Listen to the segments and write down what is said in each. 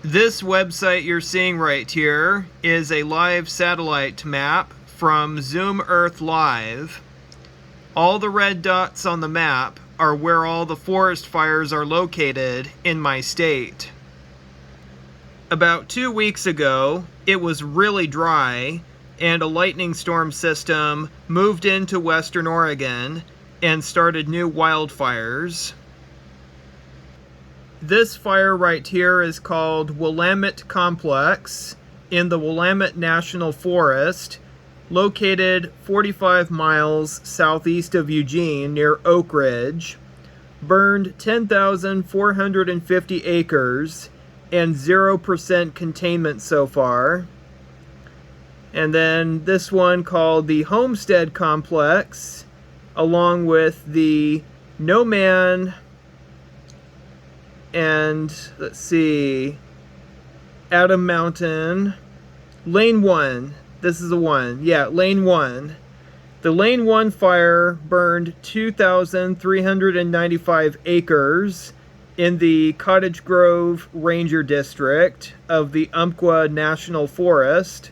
This website you're seeing right here is a live satellite map from Zoom Earth Live. All the red dots on the map are where all the forest fires are located in my state. About 2 weeks ago, it was really dry, and a lightning storm system moved into western Oregon and started new wildfires. This fire right here is called Willamette Complex in the Willamette National Forest, located 45 miles southeast of Eugene near Oak Ridge. Burned 10,450 acres and 0% containment so far. And then this one called the Homestead Complex, along with the No Man and, let's see, Adam Mountain, Lane 1. This is the one. Yeah, Lane 1. The Lane 1 fire burned 2,395 acres in the Cottage Grove Ranger District of the Umpqua National Forest.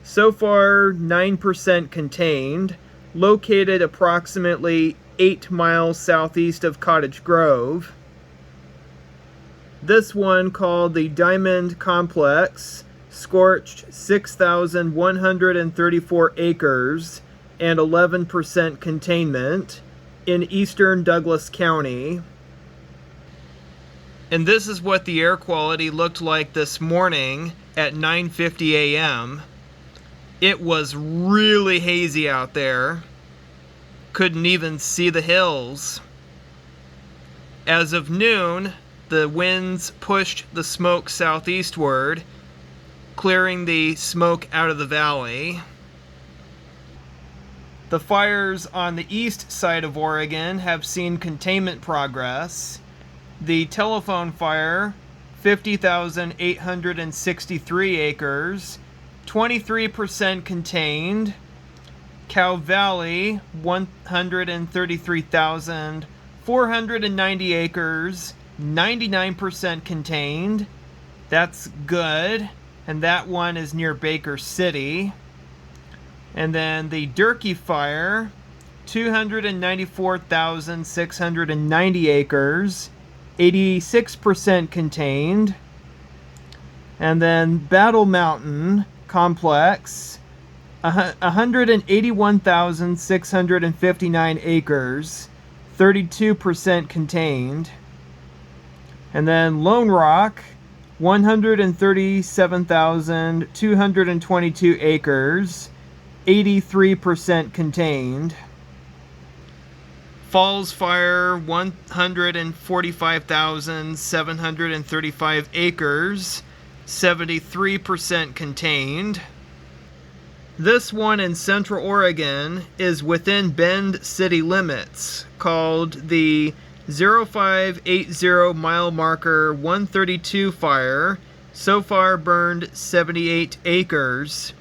So far, 9% contained, located approximately 8 miles southeast of Cottage Grove. This one, called the Diamond Complex, scorched 6,134 acres and 11% containment in eastern Douglas County. And this is what the air quality looked like this morning at 9:50 a.m. It was really hazy out there. Couldn't even see the hills. As of noon, the winds pushed the smoke southeastward, clearing the smoke out of the valley. The fires on the east side of Oregon have seen containment progress. The Telephone Fire, 50,863 acres, 23% contained. Cow Valley, 133,490 acres, 99% contained. That's good. And that one is near Baker City. And then the Durkee Fire, 294,690 acres, 86% contained. And then Battle Mountain Complex, 181,659 acres, 32% contained. And then Lone Rock, 137,222 acres, 83% contained. Falls Fire, 145,735 acres, 73% contained. This one in Central Oregon is within Bend city limits, called the 0580 mile marker 132 fire. So far burned 78 acres.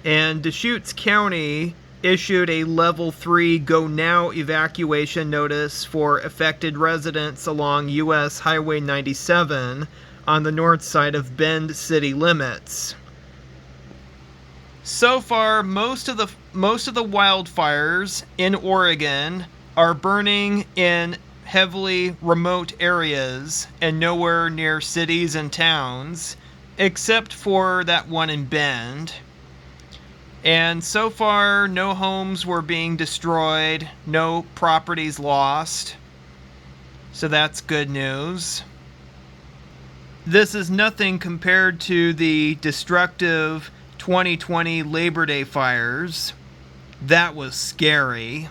And Deschutes County issued a level 3 go now evacuation notice for affected residents along US Highway 97 on the north side of Bend city limits. So far, most of the wildfires in Oregon are burning in heavily remote areas and nowhere near cities and towns, except for that one in Bend. And so far, no homes were being destroyed, no properties lost. So that's good news. This is nothing compared to the destructive 2020 Labor Day fires. That was scary.